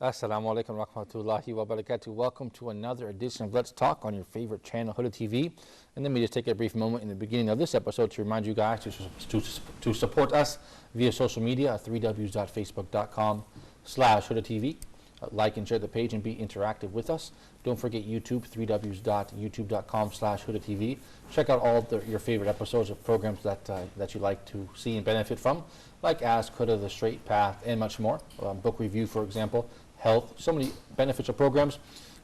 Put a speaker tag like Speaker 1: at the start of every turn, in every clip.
Speaker 1: Assalamu alaikum wa rahmatullahi wa barakatuh. Welcome to another edition of Let's Talk on your favorite channel, Huda TV. And let me just take a brief moment in the beginning of this episode to remind you guys to support us via social media at www.facebook.com/Huda TV. Like and share the page and be interactive with us. Don't forget YouTube, www.youtube.com/Huda TV. Check out all your favorite episodes of programs that you like to see and benefit from, like Ask Huda, The Straight Path, and much more. Book review, for example, health, so many beneficial programs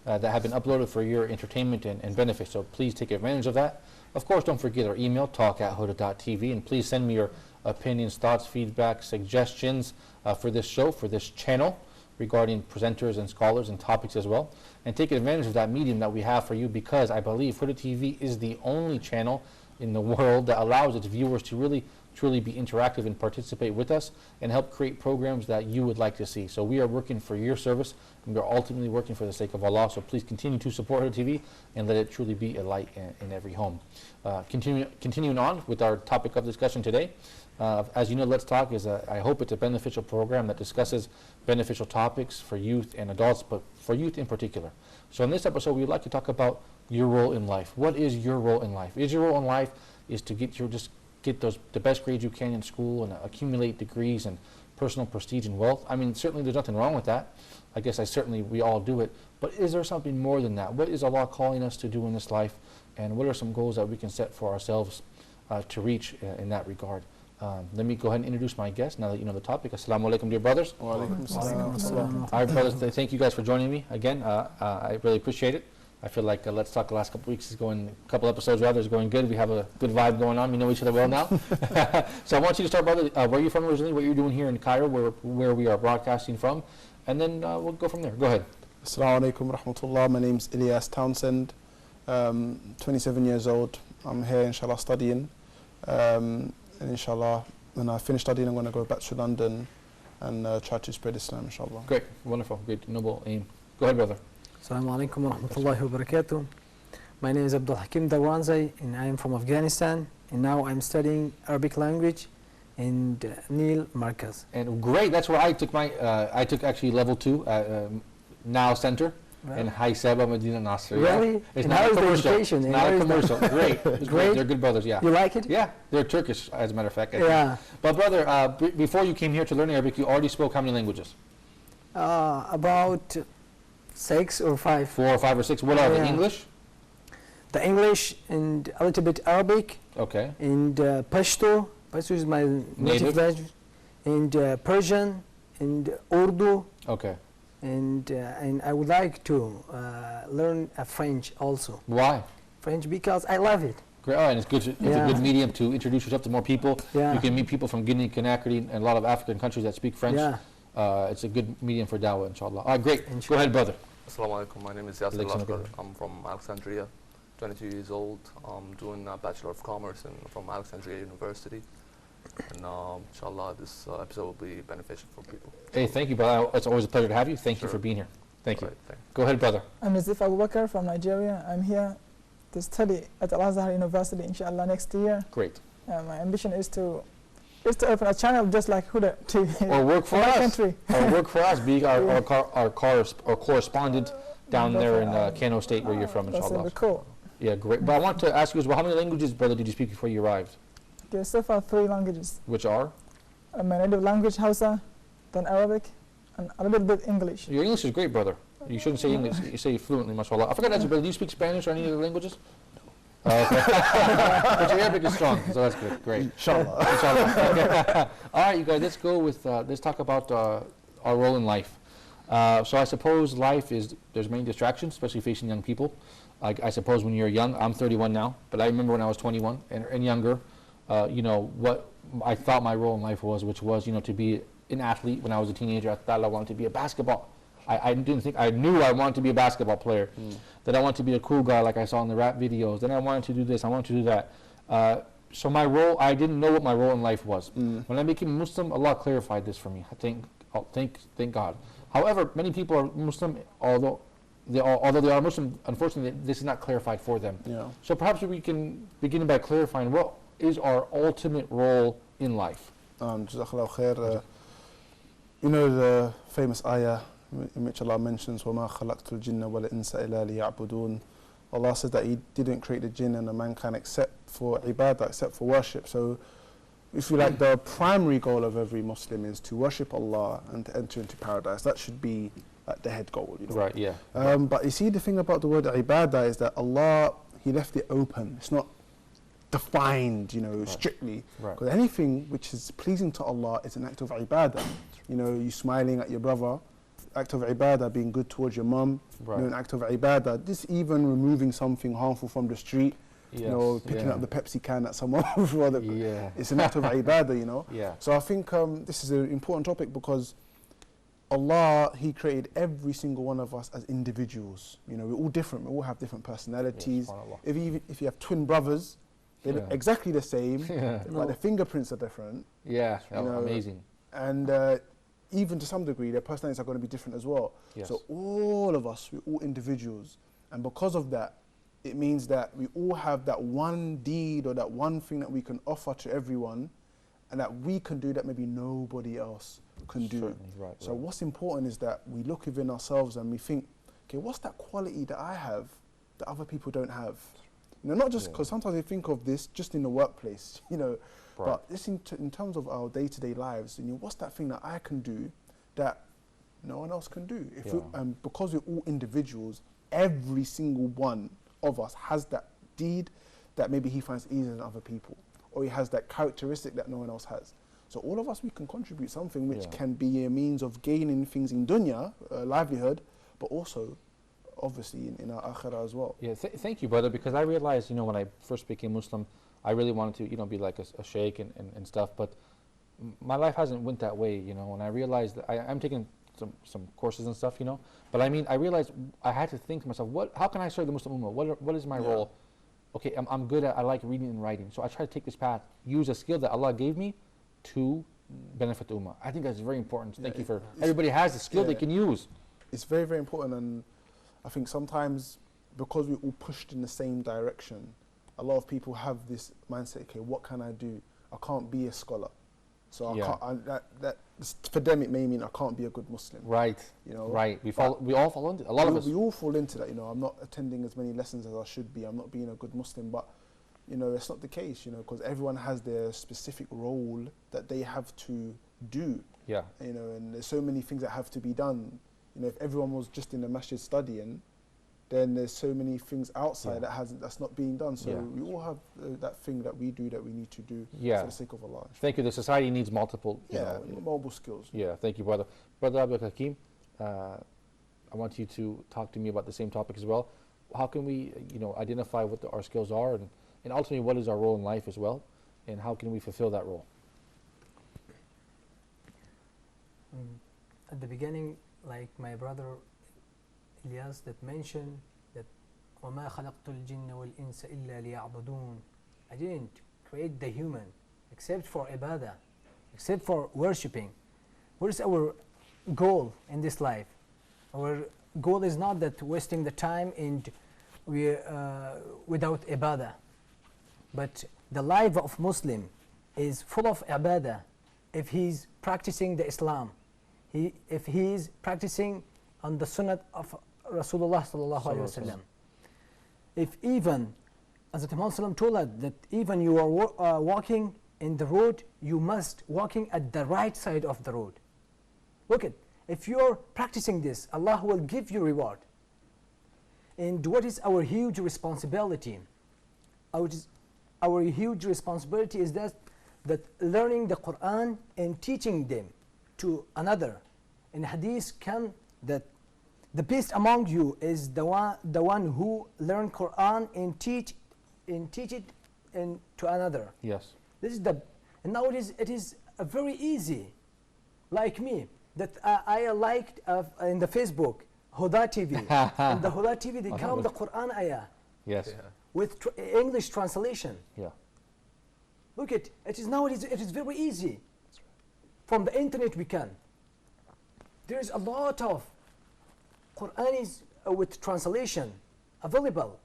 Speaker 1: that have been uploaded for your entertainment and benefit. So please take advantage of that. Of course, don't forget our email, talk@huda.tv, and please send me your opinions, thoughts, feedback, suggestions for this show, for this channel, regarding presenters and scholars and topics as well. And take advantage of that medium that we have for you, because I believe Huda TV is the only channel in the world that allows its viewers to really truly be interactive and participate with us and help create programs that you would like to see. So we are working for your service, and we are ultimately working for the sake of Allah. So please continue to support Huda TV and let it truly be a light in every home. Continuing on with our topic of discussion today, as you know, Let's Talk is I hope it's a beneficial program that discusses beneficial topics for youth and adults, but for youth in particular. So in this episode, we'd like to talk about your role in life. What is your role in life? Is your role in life is to get the best grades you can in school and accumulate degrees and personal prestige and wealth? I mean, certainly there's nothing wrong with that. I guess we all do it. But is there something more than that? What is Allah calling us to do in this life? And what are some goals that we can set for ourselves to reach in that regard? Let me go ahead and introduce my guest now that you know the topic. Assalamu alaikum, dear brothers.
Speaker 2: Wa alaikum assalam.
Speaker 1: All right, brothers, thank you guys for joining me again. I really appreciate it. I feel like Let's Talk the last couple weeks is going, a couple episodes rather, is going good. We have a good vibe going on. We know each other well now. So I want you to start, brother, where are you from originally, what you're doing here in Cairo, where we are broadcasting from, and then we'll go from there. Go ahead.
Speaker 2: Assalamu alaikum rahmatullah. My name's Ilyas Townsend, 27 years old. I'm here, inshallah, studying. And inshallah, when I finish studying, I'm going to go back to London and try to spread Islam, inshallah.
Speaker 1: Great, wonderful, great, noble aim. Go ahead, brother.
Speaker 3: Assalamu alaikum wa rahmatullahi wa barakatuh. My name is Abdul Hakim Darwanzai, and I am from Afghanistan, and now I'm studying Arabic language in Nil Markaz.
Speaker 1: And great, that's where I took I took actually level 2 at Now Center in High Seba, Medina Nasr.
Speaker 3: Really?
Speaker 1: Yeah. It's
Speaker 3: and
Speaker 1: not
Speaker 3: how
Speaker 1: a
Speaker 3: is the
Speaker 1: commercial.
Speaker 3: education?
Speaker 1: It's not a commercial. Great. It's great. They're good brothers, yeah.
Speaker 3: You like it?
Speaker 1: Yeah, they're Turkish, as a matter of fact.
Speaker 3: Yeah.
Speaker 1: But brother, before you came here to learn Arabic, you already spoke how many languages?
Speaker 3: About 6 or 5.
Speaker 1: 4 or 5 or 6. What are they? English?
Speaker 3: The English and a little bit Arabic.
Speaker 1: Okay.
Speaker 3: And Pashto. Pashto is my native language. And Persian and Urdu.
Speaker 1: Okay.
Speaker 3: And I would like to learn French also.
Speaker 1: Why?
Speaker 3: French because I love it.
Speaker 1: Great. Oh, and it's good. It's a good medium to introduce yourself to more people.
Speaker 3: Yeah.
Speaker 1: You can meet people from Guinea, Conakry, and a lot of African countries that speak French.
Speaker 3: Yeah.
Speaker 1: It's a good medium for dawah, inshallah. All right, great. Go ahead, brother.
Speaker 4: Assalamu alaikum. My name is Yasser Lashkar. I'm from Alexandria, 22 years old. I'm doing a Bachelor of Commerce from Alexandria University. And inshallah, this episode will be beneficial for people.
Speaker 1: Hey, thank you, brother. It's always a pleasure to have you. Thank you for being here. Thank you. Go ahead, brother.
Speaker 5: I'm Nazif Abu Bakr from Nigeria. I'm here to study at Al-Azhar University, inshallah, next year.
Speaker 1: Great.
Speaker 5: My ambition is to open a channel just like Huda TV.
Speaker 1: Or work for us.
Speaker 5: Country.
Speaker 1: Or work for us, being our correspondent down there in Kano State, where you're from, inshallah.
Speaker 5: That's cool.
Speaker 1: Yeah, great. But I want to ask you as well, how many languages, brother, did you speak before you arrived?
Speaker 5: Okay, so far 3 languages.
Speaker 1: Which are?
Speaker 5: My native language, Hausa, then Arabic, and a little bit English.
Speaker 1: Your English is great, brother. You shouldn't say English. You say it fluently, mashallah. I forgot to ask you, brother, do you speak Spanish or any other languages? Okay. But your Arabic is strong, so that's good. Great.
Speaker 2: Inshallah.
Speaker 1: Inshallah. All right, you guys, let's go with, let's talk about our role in life. So I suppose life is, there's many distractions, especially facing young people. I suppose when you're young, I'm 31 now, but I remember when I was 21 and younger, you know, what I thought my role in life was, which was, you know, to be an athlete. When I was a teenager, I thought I wanted to be a basketball. I didn't think, I knew I wanted to be a basketball player. That I wanted to be a cool guy like I saw in the rap videos. Then I wanted to do this, I wanted to do that. So my role, I didn't know what my role in life was. When I became a Muslim, Allah clarified this for me. Thank God. However, many people are Muslim, although they are Muslim, unfortunately, this is not clarified for them.
Speaker 2: Yeah.
Speaker 1: So perhaps we can begin by clarifying what is our ultimate role in life.
Speaker 2: Jazakallahu khair. You know the famous ayah, in which Allah mentions وَمَا خَلَقْتُ الْجِنَّ وَالْإِنسَ إِلَّا لِيَعْبُدُونَ. Allah says that He didn't create the jinn and the mankind except for ibadah, except for worship. So if you like, the primary goal of every Muslim is to worship Allah and to enter into paradise. That should be like the head goal, you know.
Speaker 1: Right, yeah.
Speaker 2: But you see, the thing about the word ibadah is that Allah, He left it open. It's not defined, you know, strictly.
Speaker 1: Right.
Speaker 2: Because anything which is pleasing to Allah is an act of ibadah. You know, you smiling at your brother, act of ibadah, being good towards your mum,
Speaker 1: Right.
Speaker 2: you know, an act of ibadah. This even removing something harmful from the street,
Speaker 1: Yes,
Speaker 2: you know, picking
Speaker 1: yeah.
Speaker 2: up the Pepsi can at someone.
Speaker 1: Yeah.
Speaker 2: It's an act of ibadah, you know.
Speaker 1: Yeah.
Speaker 2: So I think this is an important topic because Allah, He created every single one of us as individuals. You know, we're all different. We all have different personalities.
Speaker 1: Yes,
Speaker 2: If you have twin brothers, they look
Speaker 1: Yeah.
Speaker 2: exactly the same,
Speaker 1: Yeah.
Speaker 2: but their fingerprints are different.
Speaker 1: Yeah,
Speaker 2: You know,
Speaker 1: amazing.
Speaker 2: And even to some degree, their personalities are going to be different as well.
Speaker 1: Yes.
Speaker 2: So all of us, we're all individuals. And because of that, it means that we all have that one deed or that one thing that we can offer to everyone and that we can do that maybe nobody else can do.
Speaker 1: Certainly, right,
Speaker 2: So
Speaker 1: right.
Speaker 2: what's important is that we look within ourselves and we think, okay, what's that quality that I have that other people don't have? You know, not just
Speaker 1: Yeah.
Speaker 2: because sometimes we think of this just in the workplace, you know,
Speaker 1: Right.
Speaker 2: but this in terms of our day-to-day lives, you know, what's that thing that I can do that no one else can do? If we,
Speaker 1: Yeah.
Speaker 2: because we're all individuals, every single one of us has that deed that maybe he finds easier than other people, or he has that characteristic that no one else has. So all of us, we can contribute something which
Speaker 1: Yeah.
Speaker 2: can be a means of gaining things in dunya, livelihood, but also obviously in our akhirah as well.
Speaker 1: Yeah, thank you, brother, because I realized, you know, when I first became Muslim, I really wanted to, you know, be like a sheikh and stuff, but my life hasn't went that way, you know, and I realized that I'm taking some courses and stuff, you know, but I mean, I realized I had to think to myself, how can I serve the Muslim Ummah? What is my
Speaker 2: Yeah.
Speaker 1: role? Okay, I'm good at, I like reading and writing, so I try to take this path, use a skill that Allah gave me to benefit the Ummah. I think that's very important. Thank
Speaker 2: Yeah,
Speaker 1: you for,
Speaker 2: it's-
Speaker 1: everybody has a skill they
Speaker 2: yeah.
Speaker 1: can use.
Speaker 2: It's very, very important, and I think sometimes because we're all pushed in the same direction, a lot of people have this mindset, okay, what can I do? I can't be a scholar. So
Speaker 1: Yeah.
Speaker 2: I can't, for them it may mean I can't be a good Muslim.
Speaker 1: Right,
Speaker 2: You know,
Speaker 1: right. We all fall into it. A lot of us.
Speaker 2: We all fall into that, you know. I'm not attending as many lessons as I should be. I'm not being a good Muslim, but you know, it's not the case, you know, because everyone has their specific role that they have to do,
Speaker 1: Yeah.
Speaker 2: you know, and there's so many things that have to be done. You know, if everyone was just in the masjid studying, then there's so many things outside
Speaker 1: Yeah.
Speaker 2: that's not being done. So
Speaker 1: Yeah.
Speaker 2: we all have that thing that we do that we need to do
Speaker 1: Yeah.
Speaker 2: for the sake of Allah.
Speaker 1: Thank you. The society needs multiple, you
Speaker 2: Yeah,
Speaker 1: know,
Speaker 2: mobile skills.
Speaker 1: yeah, thank you, brother. Brother Abdul Hakim, I want you to talk to me about the same topic as well. How can we, you know, identify what our skills are, and ultimately what is our role in life as well, and how can we fulfill that role?
Speaker 3: At the beginning, like my brother Ilyas that mentioned that وَمَا خَلَقْتُ الْجِنَّ وَالْإِنسَ إِلَّا لِيَعْبُدُونَ. I didn't create the human except for ibadah, except for worshipping. What is our goal in this life? Our goal is not that wasting the time and we without ibadah, but the life of Muslim is full of ibadah if he's practicing the Islam, if he is practicing on the sunnah of Rasulullah sallallahu alaihi wasallam. If even, as the Prophet told us, that even you are walking in the road, you must walking at the right side of the road. Look at, if you're practicing this, Allah will give you reward. And what is our huge responsibility? Our huge responsibility is that learning the Quran and teaching them to another. In hadith come that the best among you is the one who learn Quran and teach it to another.
Speaker 1: Yes.
Speaker 3: This is and nowadays it is very easy. Like me, that I liked in the Facebook Huda Tv. And the Huda TV they come the Quran ayah
Speaker 1: Yes.
Speaker 4: Yeah.
Speaker 3: with English translation.
Speaker 1: Yeah.
Speaker 3: Look at it is nowadays it is very easy. From the internet we can. There is a lot of Quran is with translation available.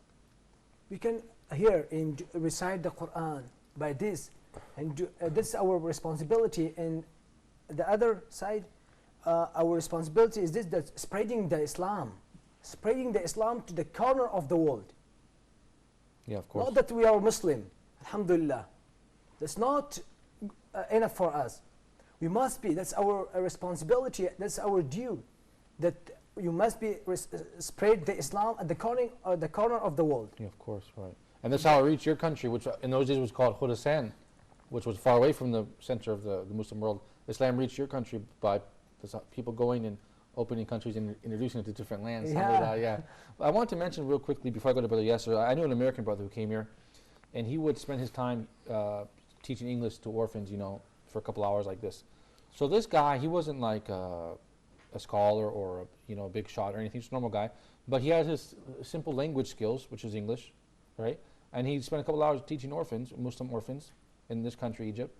Speaker 3: We can hear and recite the Quran by this, and this is our responsibility. And the other side, our responsibility is this, that spreading the Islam to the corner of the world.
Speaker 1: Yeah, of course.
Speaker 3: Not that we are Muslim, alhamdulillah. That's not enough for us. We must be, that's our responsibility, that's our due, that you must be spread the Islam at the corner of the world.
Speaker 1: Yeah, of course, right. And that's how it reached your country, which in those days was called Khorasan, which was far away from the center of the Muslim world. Islam reached your country by people going and opening countries and introducing it to different lands.
Speaker 3: Yeah.
Speaker 1: Yeah. I want to mention real quickly before I go to Brother Yasser, I knew an American brother who came here, and he would spend his time teaching English to orphans, you know, for a couple hours like this. So this guy, he wasn't like a scholar or a big shot or anything, just a normal guy, but he had his simple language skills, which is English, right? And he spent a couple hours teaching orphans, Muslim orphans, in this country, Egypt.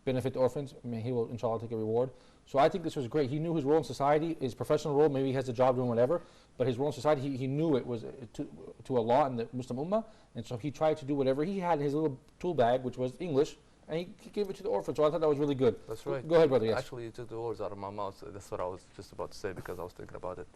Speaker 1: Benefit the orphans. I mean, he will, inshallah, take a reward. So I think this was great. He knew his role in society, his professional role. Maybe he has a job doing whatever, but his role in society, he knew it was to Allah and the Muslim Ummah, and so he tried to do whatever he had in his little tool bag, which was English, and he gave it to the orphans. So I thought that was really good.
Speaker 4: That's right.
Speaker 1: Go ahead, brother. Yes.
Speaker 4: Actually, you took the words out of my mouth. That's what I was just about to say because I was thinking about it.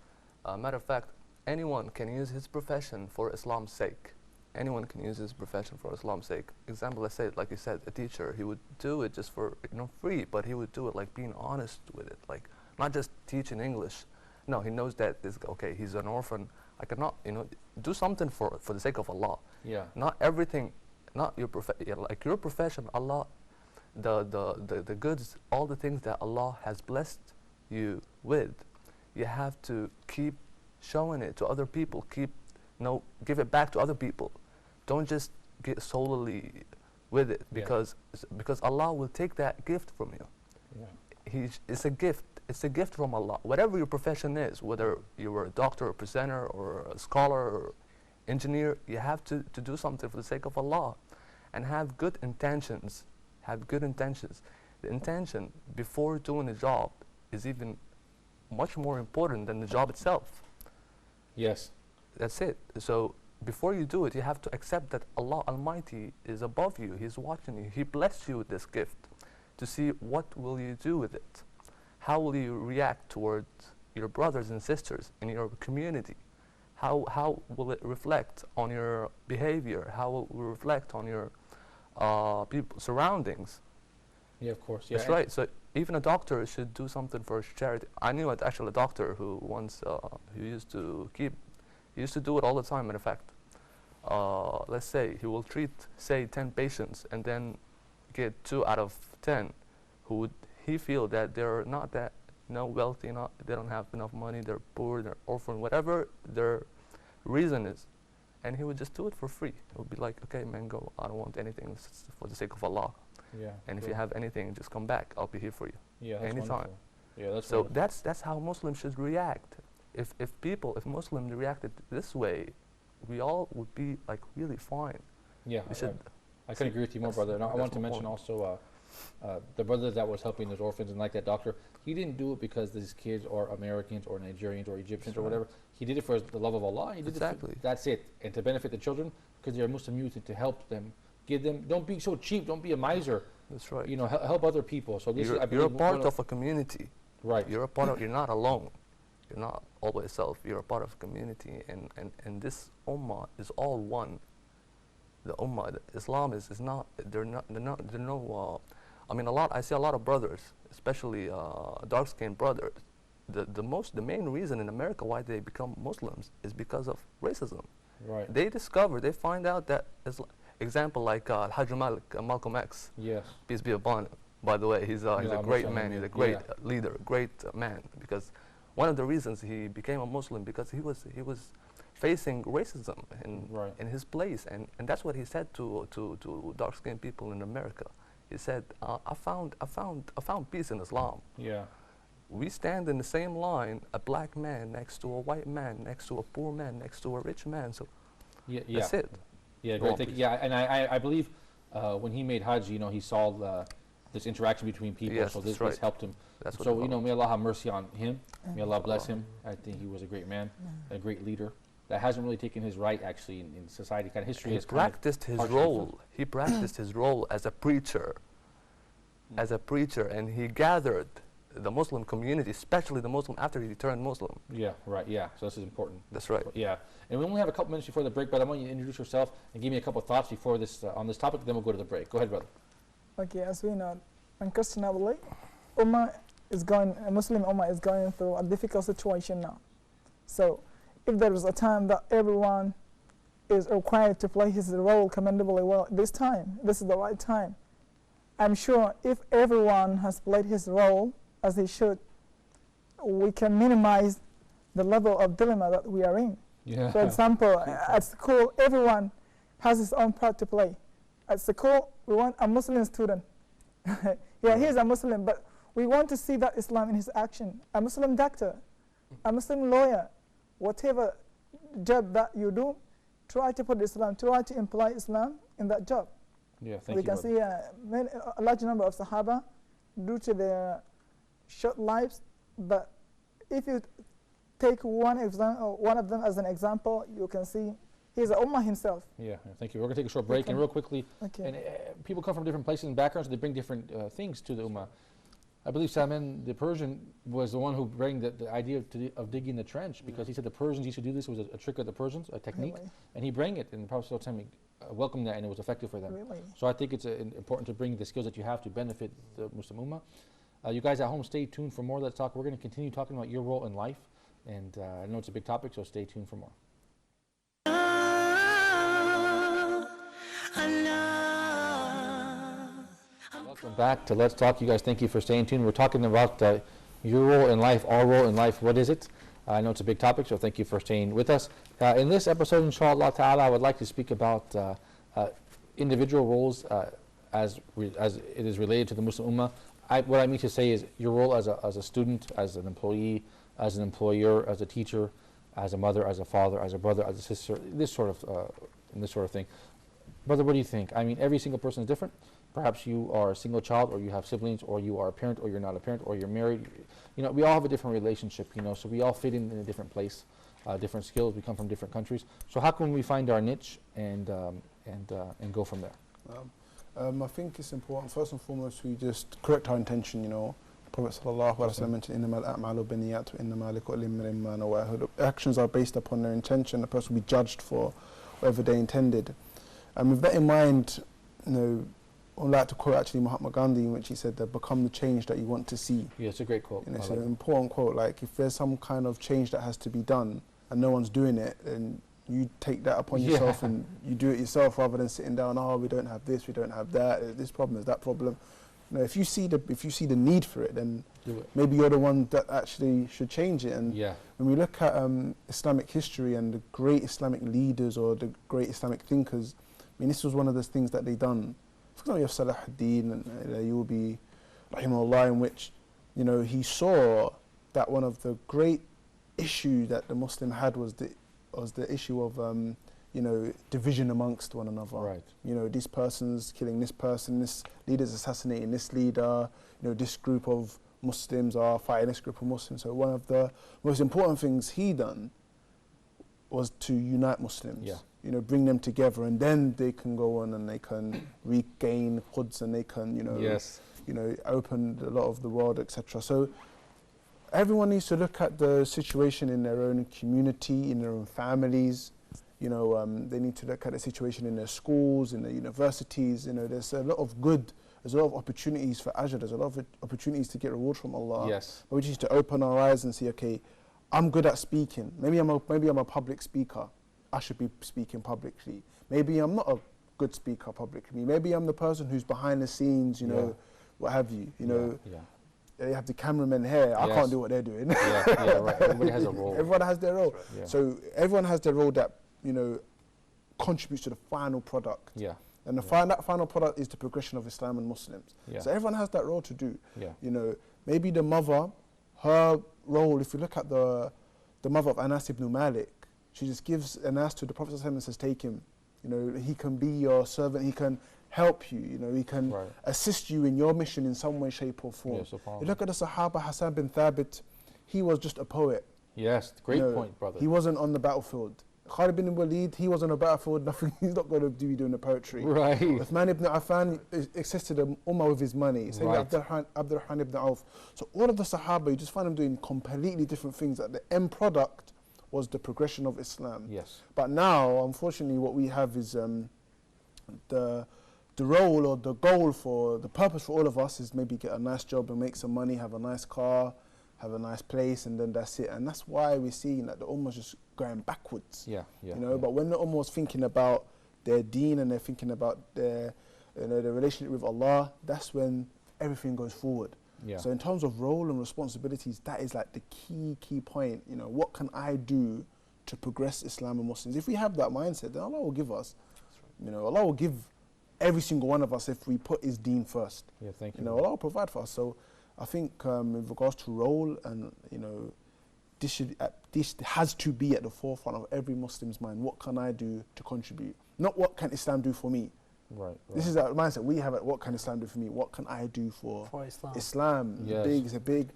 Speaker 4: Matter of fact, anyone can use his profession for Islam's sake. Anyone can use his profession for Islam's sake. Example, let's say, like you said, a teacher, he would do it just for free, but he would do it like being honest with it, like not just teaching English. No, he knows that this okay, he's an orphan. I cannot, do something for the sake of Allah.
Speaker 1: Yeah.
Speaker 4: Not everything, not your like your profession. Allah, the goods, all the things that Allah has blessed you with, you have to keep showing it to other people. Give it back to other people. Don't just get solely with it because Allah will take that gift from you. Yeah. It's a gift. It's a gift from Allah. Whatever your profession is, whether you were a doctor, or a presenter, or a scholar, or engineer, you have to do something for the sake of Allah, and have good intentions. Have good intentions. The intention before doing a job is even much more important than the job itself.
Speaker 1: Yes.
Speaker 4: That's it. So before you do it, you have to accept that Allah Almighty is above you. He's watching you. He blessed you with this gift to see what will you do with it. How will you react towards your brothers and sisters in your community? How will it reflect on your behavior? How will it reflect on your people surroundings?
Speaker 1: Yeah, of course. Yeah.
Speaker 4: That's right. So even a doctor should do something for charity. I knew actually a doctor who once he used to do it all the time. Matter of fact, let's say he will treat, say, 10 patients and then get 2 out of 10 who would he feel that they're not that wealthy, they don't have enough money, they're poor, they're orphan, whatever their reason is, and he would just do it for free. He would be like, okay, man, go. I don't want anything. It's for the sake of Allah.
Speaker 1: Yeah.
Speaker 4: And if you have anything, just come back. I'll be here for you.
Speaker 1: Yeah. That's
Speaker 4: anytime.
Speaker 1: Wonderful. Yeah. That's
Speaker 4: so
Speaker 1: wonderful.
Speaker 4: that's how Muslims should react. If Muslims reacted this way, we all would be like really fine.
Speaker 1: Yeah. I couldn't agree with you more,
Speaker 4: That's-
Speaker 1: brother. And I
Speaker 4: that's
Speaker 1: want to
Speaker 4: my
Speaker 1: mention
Speaker 4: point.
Speaker 1: also the brother that was helping those orphans, and like that doctor, he didn't do it because these kids are Americans or Nigerians or Egyptians or whatever. He did it for the love of Allah. He did
Speaker 4: Exactly.
Speaker 1: it that's it. And to benefit the children, because they're Muslim youth, and to help them, give them. Don't be so cheap. Don't be a miser.
Speaker 4: That's right.
Speaker 1: Help other people. So this
Speaker 4: You're,
Speaker 1: is, I
Speaker 4: you're a
Speaker 1: believe,
Speaker 4: part of a community.
Speaker 1: right.
Speaker 4: You're a part of. You're not alone. You're not all by yourself. You're a part of a community, and this ummah is all one. The ummah, Islam is not. They're no. I see a lot of brothers, especially dark-skinned brothers. The main reason in America why they become Muslims is because of racism.
Speaker 1: Right.
Speaker 4: They find out that, example like Al-Hajj Malcolm X.
Speaker 1: Yes.
Speaker 4: Peace be upon him. By the way, he's a great man. He's a great leader, great man. Because one of the reasons he became a Muslim because he was facing racism in his place, and that's what he said to dark-skinned people in America. He said, I found peace in Islam.
Speaker 1: Yeah.
Speaker 4: We stand in the same line, a black man next to a white man, next to a poor man, next to a rich man. So that's it.
Speaker 1: Yeah, great. Yeah, and I believe when he made Hajj, he saw this interaction between people,
Speaker 4: Yes,
Speaker 1: so this
Speaker 4: right.
Speaker 1: helped him.
Speaker 4: That's what
Speaker 1: So,
Speaker 4: it was.
Speaker 1: may Allah have mercy on him. May Allah bless him. I think he was a great man, a great leader that hasn't really taken his right, actually, in society. Kind of history
Speaker 4: He
Speaker 1: has kind of
Speaker 4: practiced his
Speaker 1: partially
Speaker 4: role. He practiced his role as a preacher, and he gathered the Muslim community, especially the Muslim after he turned Muslim.
Speaker 1: Yeah, right, yeah. So this is important.
Speaker 4: That's right.
Speaker 1: Yeah. And we only have a couple minutes before the break, but I want you to introduce yourself and give me a couple of thoughts before this on this topic, then we'll go to the break. Go ahead, brother.
Speaker 5: Okay, as we know, unquestionably, Ummah Muslim Ummah is going through a difficult situation now. So, if there is a time that everyone is required to play his role commendably well, this is the right time. I'm sure if everyone has played his role as he should, we can minimize the level of dilemma that we are in.
Speaker 1: Yeah.
Speaker 5: For example, at school, everyone has his own part to play. At school, we want a Muslim student. He's a Muslim, but we want to see that Islam in his action. A Muslim doctor, a Muslim lawyer, whatever job that you do, try to put Islam, try to imply Islam in that job.
Speaker 1: Yeah, thank
Speaker 5: we
Speaker 1: you.
Speaker 5: can see a large number of Sahaba, due to their short lives, but if you take one of them as an example, you can see he's a Ummah himself.
Speaker 1: Yeah, thank you. We're going to take a short break, and real quickly,
Speaker 5: Okay.
Speaker 1: and people come from different places and backgrounds, they bring different things to the Ummah. I believe Salman, the Persian, was the one who brought the idea of digging the trench, because he said the Persians used to do this. It was a trick of the Persians, a technique,
Speaker 5: Really?
Speaker 1: and he brought it, and the Prophet ﷺ welcomed that, and it was effective for them.
Speaker 5: Really?
Speaker 1: So I think it's important to bring the skills that you have to benefit the Muslim Ummah. You guys at home, stay tuned for more Let's Talk. We're going to continue talking about your role in life, and I know it's a big topic, so stay tuned for more. Welcome back to Let's Talk. You guys, thank you for staying tuned. We're talking about your role in life, our role in life. What is it? I know it's a big topic, so thank you for staying with us. In this episode, inshallah ta'ala, I would like to speak about individual roles as it is related to the Muslim Ummah. What I mean to say is your role as a student, as an employee, as an employer, as a teacher, as a mother, as a father, as a brother, as a sister, this sort of thing. Brother, what do you think? I mean, every single person is different. Perhaps you are a single child, or you have siblings, or you are a parent, or you're not a parent, or you're married. You know, we all have a different relationship, you know, so we all fit in a different place, different skills. We come from different countries. So how can we find our niche and go from there?
Speaker 2: I think it's important, first and foremost, we just correct our intention, you know. Prophet sallallahu alaihi wasallam mentioned, "Innamal a'malu binniyat wa innamal likulli imrin ma nawa." Actions are based upon their intention. The person will be judged for whatever they intended. And with that in mind, you know, I'd like to quote actually Mahatma Gandhi, in which he said that become the change that you want to see.
Speaker 1: Yeah, it's a great quote.
Speaker 2: You know, it's an important quote. Like, if there's some kind of change that has to be done and no one's doing it, then you take that upon yourself and you do it yourself, rather than sitting down, oh, we don't have this, we don't have that, this problem, is that problem. You know, if you see the need for it, then
Speaker 1: do it.
Speaker 2: Maybe you're the one that actually should change it. And when we look at Islamic history and the great Islamic leaders or the great Islamic thinkers, I mean, this was one of those things that they done. For example, you have Salah ad-Din and Ayyubi, rahimahullah, in which, you know, he saw that one of the great issue that the Muslim had was the issue of, you know, division amongst one another.
Speaker 1: Right.
Speaker 2: You know, this person's killing this person, this leader's assassinating this leader, you know, this group of Muslims are fighting this group of Muslims. So one of the most important things he done was to unite Muslims.
Speaker 1: Yeah.
Speaker 2: You know, bring them together, and then they can go on and they can regain Quds, and they can, you know, open a lot of the world, etc. So everyone needs to look at the situation in their own community, in their own families. You know, they need to look at the situation in their schools, in their universities. You know, there's a lot of good, there's a lot of opportunities for ajr, there's a lot of opportunities to get reward from Allah.
Speaker 1: Yes.
Speaker 2: But we just need to open our eyes and see, okay, I'm good at speaking. Maybe I'm a public speaker. I should be speaking publicly. Maybe I'm not a good speaker publicly. Maybe I'm the person who's behind the scenes, you know, what have you. You know, they have the cameramen here. I can't do what they're doing.
Speaker 1: Right. Everybody has a role.
Speaker 2: Everyone has their role.
Speaker 1: Right. Yeah.
Speaker 2: So everyone has their role that, you know, contributes to the final product.
Speaker 1: Yeah.
Speaker 2: And that final product is the progression of Islam and Muslims.
Speaker 1: Yeah.
Speaker 2: So everyone has that role to do.
Speaker 1: Yeah.
Speaker 2: You know, maybe the mother, her role, if you look at the mother of Anas ibn Malik, she just gives Anas to the Prophet and says, take him. You know, he can be your servant, he can help you, you know, he can assist you in your mission in some way, shape or form. You look at the Sahaba, Hassan bin Thabit, he was just a poet.
Speaker 1: Yes, great point, brother.
Speaker 2: He wasn't on the battlefield. Khalid bin Walid, he was on a battlefield, nothing, he's not going to be doing the poetry.
Speaker 1: Right.
Speaker 2: Uthman ibn Affan assisted the Ummah with his money. Same with Abdurrahman ibn Auf. So all of the Sahaba, you just find them doing completely different things. That the end product was the progression of Islam.
Speaker 1: Yes.
Speaker 2: But now, unfortunately, what we have is the role or the goal for, the purpose for all of us is maybe get a nice job and make some money, have a nice car, have a nice place, and then that's it. And that's why we're seeing that the Ummah's just going backwards.
Speaker 1: Yeah, yeah.
Speaker 2: You know, but when the Ummah was thinking about their deen and they're thinking about their, you know, their relationship with Allah, that's when everything goes forward.
Speaker 1: Yeah.
Speaker 2: So in terms of role and responsibilities, that is like the key point. You know, what can I do to progress Islam and Muslims? If we have that mindset, then Allah will give us. You know, Allah will give every single one of us if we put His deen first.
Speaker 1: Yeah, thank you.
Speaker 2: You know, Allah will provide for us. So I think in regards to role and, you know, this has to be at the forefront of every Muslim's mind. What can I do to contribute? Not what can Islam do for me.
Speaker 1: Right.
Speaker 2: This is that mindset we have. What can Islam do for me? What can I do for
Speaker 3: Islam?
Speaker 2: Islam?
Speaker 1: Yes.
Speaker 2: It's a big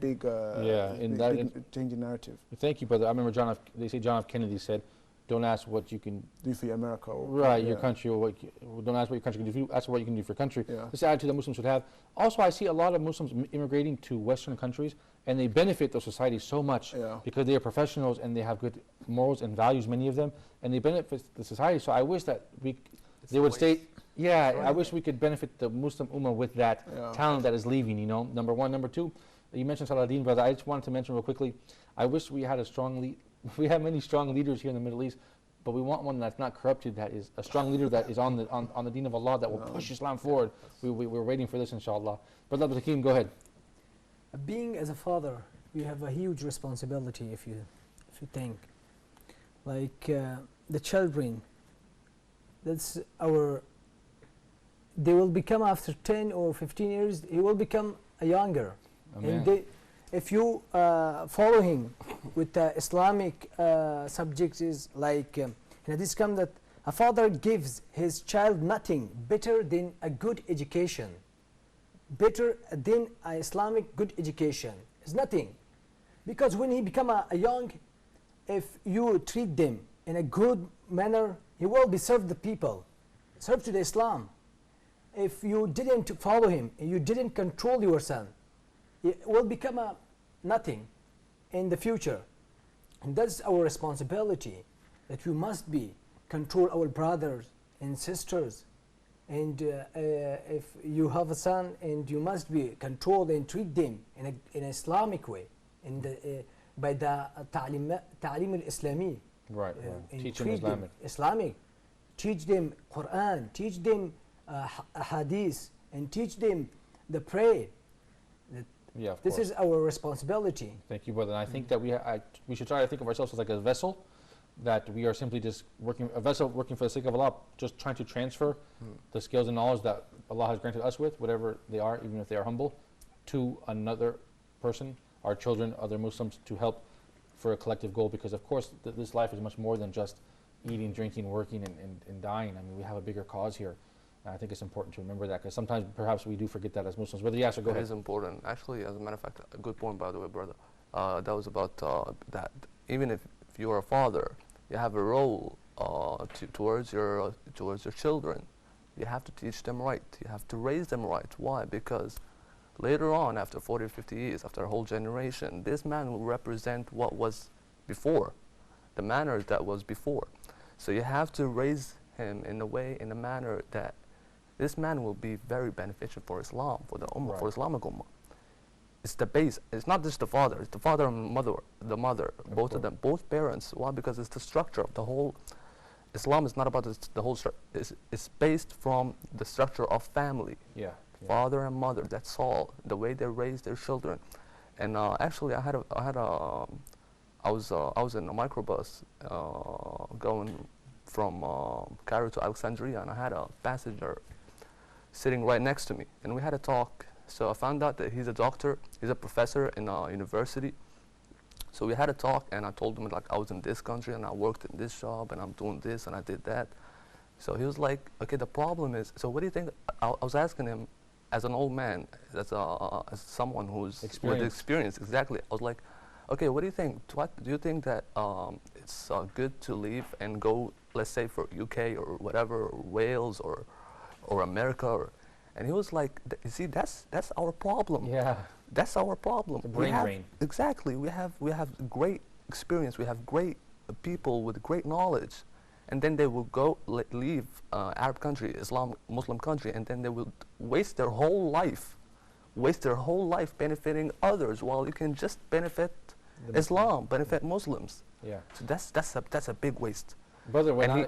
Speaker 2: changing narrative.
Speaker 1: Thank you, brother. I remember they say John F. Kennedy said, "Don't ask what you can
Speaker 2: Do for America.
Speaker 1: your country, or don't ask what your country can do. Ask what you can do for your country."
Speaker 2: Yeah.
Speaker 1: This attitude that Muslims should have. Also, I see a lot of Muslims immigrating to Western countries, and they benefit those societies so much because they are professionals and they have good morals and values, many of them, and they benefit the society. So I wish that they would stay. Yeah, I wish we could benefit the Muslim Ummah with that talent that is leaving, you know, number one. Number two, you mentioned Saladin, brother. I just wanted to mention real quickly, I wish we had a strong we have many strong leaders here in the Middle East, but we want one that's not corrupted, that is a strong leader that is on the deen of Allah, that will push Islam forward. We're waiting for this, inshallah. Brother Abdul Hakim, go ahead.
Speaker 3: Being as a father, you have a huge responsibility if you think. Like the children, they will become after 10 or 15 years, he will become a younger. And if you follow him with the Islamic subjects, is like in this come that a father gives his child nothing better than a good education, better than an Islamic good education is nothing, because when he become a young, if you treat them in a good manner, he will be serve the people, serve to the Islam. If you didn't follow him, you didn't control your son, it will become a nothing in the future. And that's our responsibility, that we must be control our brothers and sisters. And if you have a son, and you must be controlled and treat them in an Islamic way, by the ta'lim al-Islami.
Speaker 1: Right. Teach them
Speaker 3: Islamic. Teach them Quran, teach them hadith, and teach them the prayer.
Speaker 1: Yeah, of
Speaker 3: this
Speaker 1: course.
Speaker 3: is our responsibility.
Speaker 1: Thank you, brother. And I think that we should try to think of ourselves as like a vessel, that we are simply just working for the sake of Allah, just trying to transfer the skills and knowledge that Allah has granted us with, whatever they are, even if they are humble, to another person, our children, other Muslims, to help for a collective goal. Because of course, this life is much more than just eating, drinking, working, and dying. I mean, we have a bigger cause here. And I think it's important to remember that, because sometimes perhaps we do forget that as Muslims. Brother Yasser, go ahead.
Speaker 4: It is important. Actually, as a matter of fact, a good point, by the way, brother. That was about that even if you are a father, you have a role towards your children. You have to teach them right. You have to raise them right. Why? Because later on, after 40 or 50 years, after a whole generation, this man will represent what was before, the manner that was before. So you have to raise him in a manner that this man will be very beneficial for Islam, for the Ummah, for Islamic Ummah. It's the base. It's not just the father. It's the father and the mother, both of them, both parents. Why? Because it's the structure of the whole. Islam is not about the whole structure. It's based from the structure of family.
Speaker 1: Yeah.
Speaker 4: Father and mother. That's all. The way they raise their children. And actually, I was in a microbus going from Cairo to Alexandria, and I had a passenger sitting right next to me, and we had a talk. So I found out that he's a doctor, he's a professor in a university. So we had a talk, and I told him, like, I was in this country and I worked in this job and I'm doing this and I did that. So he was like, okay, the problem is, so what do you think? I was asking him, as an old man, as someone who's with experience, exactly. I was like, okay, what do you think? Do you think that it's good to leave and go, let's say, for UK or whatever, or Wales or America, and he was like, you see, that's our problem.
Speaker 1: Yeah.
Speaker 4: That's our problem.
Speaker 1: The brain drain.
Speaker 4: Exactly. We have great experience. We have great people with great knowledge, and then they will go leave Arab country, Muslim country, and then they will waste their whole life benefiting others, while you can just benefit Islam, benefit Muslims.
Speaker 1: Yeah.
Speaker 4: So that's a big waste.
Speaker 1: Brother, when
Speaker 4: and he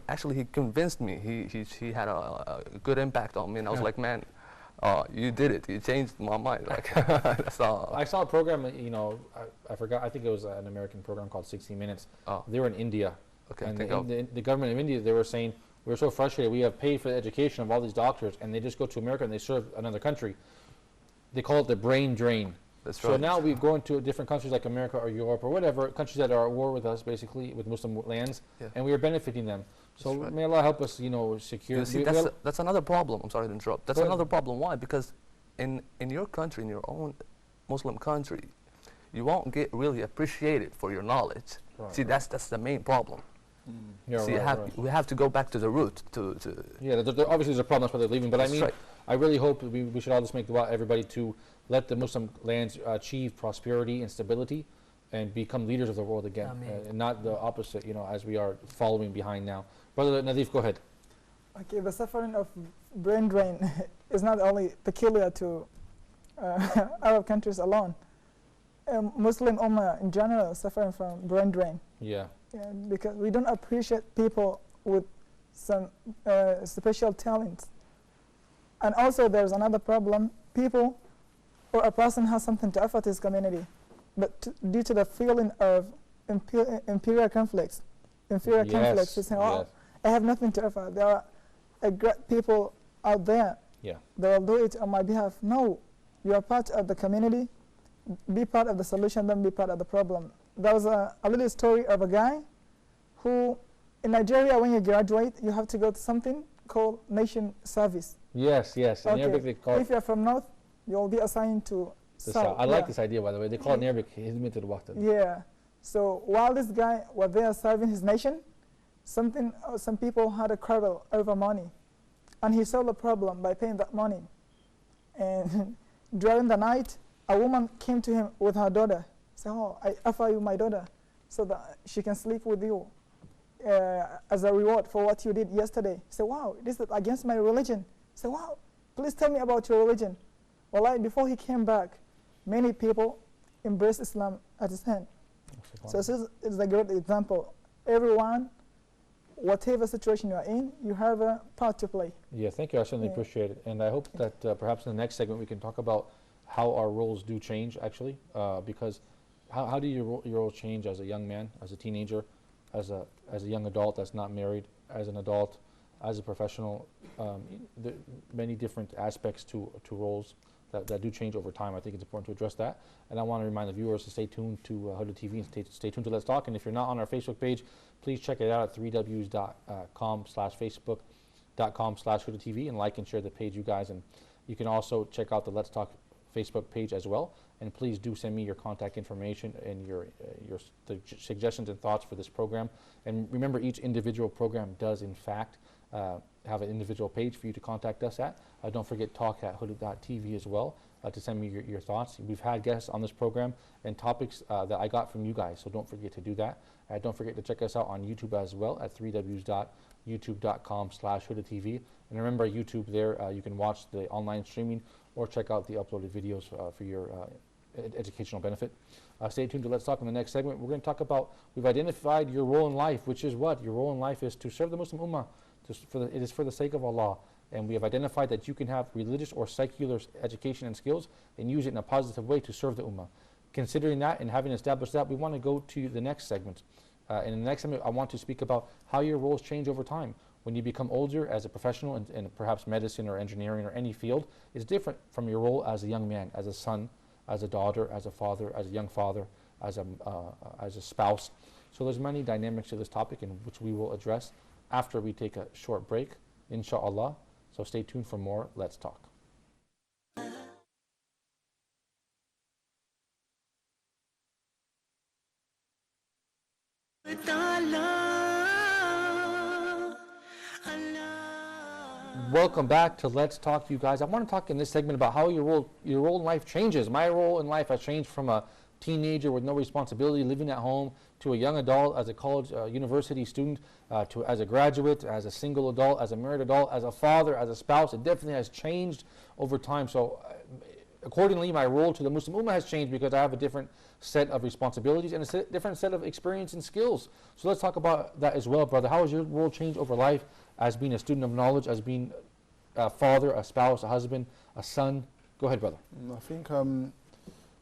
Speaker 4: actually he convinced me. He had a good impact on me, and I was like, man, you did it. You changed my mind. Like, that's all.
Speaker 1: I saw a program, you know, I forgot, I think it was an American program called 60 Minutes.
Speaker 4: Oh.
Speaker 1: They were in India.
Speaker 4: Okay,
Speaker 1: and the government of India, they were saying, we're so frustrated, we have paid for the education of all these doctors, and they just go to America and they serve another country. They call it the brain drain.
Speaker 4: That's
Speaker 1: so
Speaker 4: right.
Speaker 1: now we go into different countries like America or Europe or whatever, countries that are at war with us, basically, with Muslim lands, and we are benefiting them. So
Speaker 4: right.
Speaker 1: may Allah help us, you know, secure.
Speaker 4: You see, that's another problem. I'm sorry to interrupt. That's another problem. Why? Because in your country, in your own Muslim country, you won't get really appreciated for your knowledge.
Speaker 1: Right,
Speaker 4: see, that's the main problem.
Speaker 1: Yeah,
Speaker 4: see, we have to go back to the root.
Speaker 1: Yeah, obviously there's a problem, that's why they're leaving. But
Speaker 4: that's
Speaker 1: I mean,
Speaker 4: right.
Speaker 1: I really hope we should all just make dua, everybody, to let the Muslim lands achieve prosperity and stability and become leaders of the world again. And not the opposite, you know, as we are following behind now. Brother Nadif, go ahead.
Speaker 5: Okay, the suffering of brain drain is not only peculiar to Arab countries alone. Muslim Ummah in general suffering from brain drain.
Speaker 1: Yeah.
Speaker 5: Yeah, because we don't appreciate people with some special talents. And also there's another problem. People or a person has something to offer to his community, but due to the feeling of inferior conflicts, they say, oh, I have nothing to offer. There are great people out there.
Speaker 1: Yeah.
Speaker 5: They will do it on my behalf. No, you are part of the community. Be part of the solution, don't be part of the problem. There was a little story of a guy who, in Nigeria, when you graduate, you have to go to something called nation service.
Speaker 1: Yes, yes. In Arabic they call
Speaker 5: if you're from north, you'll be assigned to south.
Speaker 1: I like this idea, by the way. They call it in Arabic Hizmet al-Watan.
Speaker 5: Yeah. So while this guy was there serving his nation, some people had a quarrel over money, and he solved the problem by paying that money. And during the night, a woman came to him with her daughter. Said, "Oh, I offer you my daughter, so that she can sleep with you as a reward for what you did yesterday." He said, "Wow, this is against my religion." He said, "Wow, please tell me about your religion." Well, before he came back, many people embraced Islam at his hand. So this is a great example. Everyone, whatever situation you are in, you have a part to play.
Speaker 1: Yeah, thank you. I certainly appreciate it. And I hope that perhaps in the next segment we can talk about how our roles do change, actually, because how do your roles change as a young man, as a teenager, as a young adult that's not married, as an adult, as a professional? Many different aspects to roles that do change over time. I think it's important to address that. And I want to remind the viewers to stay tuned to Huda TV and stay tuned to Let's Talk. And if you're not on our Facebook page, please check it out at 3ws.com/facebook.com/Huda TV and like and share the page, you guys. And you can also check out the Let's Talk Facebook page as well. And please do send me your contact information and your suggestions and thoughts for this program. And remember, each individual program does, in fact, have an individual page for you to contact us at. Don't forget talk@huda.tv as well to send me your thoughts. We've had guests on this program and topics that I got from you guys, so don't forget to do that. Don't forget to check us out on YouTube as well at 3ws.youtube.com/Huda TV. And remember, YouTube there, you can watch the online streaming or check out the uploaded videos for your educational benefit. Stay tuned to Let's Talk in the next segment. We're going to talk about, we've identified your role in life, which is what? Your role in life is to serve the Muslim Ummah. It is for the sake of Allah. And we have identified that you can have religious or secular education and skills and use it in a positive way to serve the Ummah. Considering that and having established that, we want to go to the next segment. And in the next segment, I want to speak about how your roles change over time. When you become older as a professional in perhaps medicine or engineering or any field, it's different from your role as a young man, as a son, as a daughter, as a father, as a young father, as a spouse. So there's many dynamics to this topic in which we will address after we take a short break, inshallah. So stay tuned for more Let's Talk. Welcome back to Let's Talk to You guys. I want to talk in this segment about how your role in life changes. My role in life has changed from a teenager with no responsibility living at home to a young adult, as a college university student, to as a graduate, as a single adult, as a married adult, as a father, as a spouse. It definitely has changed over time. So accordingly, my role to the Muslim Ummah has changed because I have a different set of responsibilities and a different set of experience and skills. So let's talk about that as well, brother. How has your role changed over life as being a student of knowledge, as being a father, a spouse, a husband, a son? Go ahead, brother.
Speaker 2: I think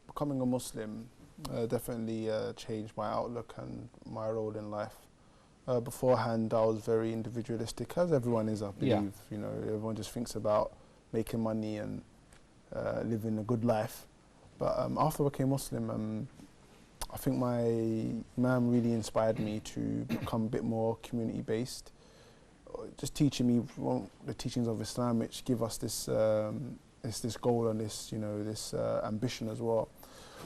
Speaker 2: becoming a Muslim definitely changed my outlook and my role in life. Beforehand, I was very individualistic, as everyone is, I believe.
Speaker 1: Yeah.
Speaker 2: You know, everyone just thinks about making money and living a good life. But after I became Muslim, I think my Imam really inspired me to become a bit more community-based. Just teaching me the teachings of Islam, which give us this this goal and this, you know, this ambition as well.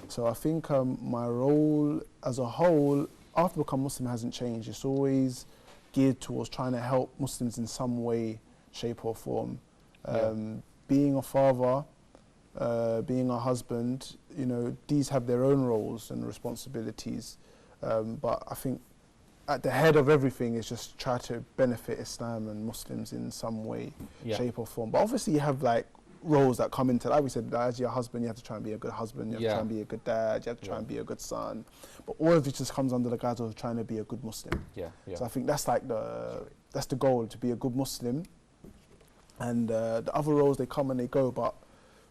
Speaker 2: So I think my role as a whole after becoming Muslim hasn't changed. It's always geared towards trying to help Muslims in some way, shape or form. Being a father, being a husband, you know, these have their own roles and responsibilities. But I think at the head of everything is just try to benefit Islam and Muslims in some way, shape or form. But obviously you have like roles that come into, like we said, as your husband, you have to try and be a good husband, you have to try and be a good dad, you have to try and be a good son. But all of it just comes under the guise of trying to be a good Muslim. So I think that's like that's the goal, to be a good Muslim. And the other roles, they come and they go, but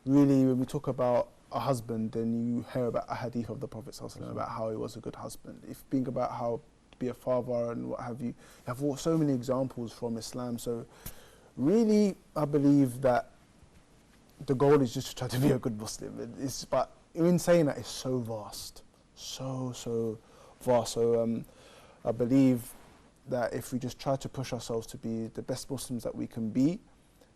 Speaker 2: really when we talk about a husband, then you hear about a hadith of the Prophet ﷺ about how he was a good husband. If you think about how to be a father and what have you, you have so many examples from Islam. So really, I believe that the goal is just to try to be a good Muslim. But in saying that, it's so vast, so vast. So I believe that if we just try to push ourselves to be the best Muslims that we can be,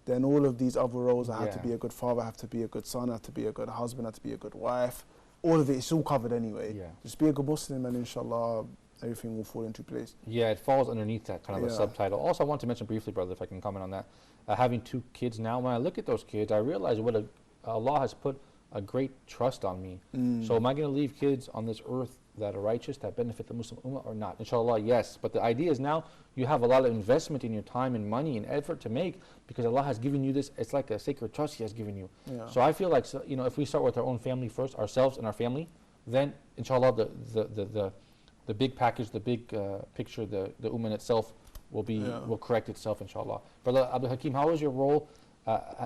Speaker 2: then all of these other roles, I have to be a good father, I have to be a good son, I have to be a good husband, I have to be a good wife, all of it's all covered anyway. Just be a good Muslim and inshallah everything will fall into place. Yeah,
Speaker 1: it falls underneath that kind of a subtitle. Also, I want to mention briefly, brother, if I can comment on that. Having 2 kids now, when I look at those kids, I realize what Allah has put a great trust on me. So am I going to leave kids on this earth that are righteous, that benefit the Muslim Ummah or not? Inshallah, yes. But the idea is now you have a lot of investment in your time and money and effort to make, because Allah has given you this. It's like a sacred trust He has given you. So I feel like, you know, if we start with our own family first, ourselves and our family, then inshallah the big package, the big picture, the Ummah itself will correct itself, inshallah. Brother Abdul Hakim, how has your role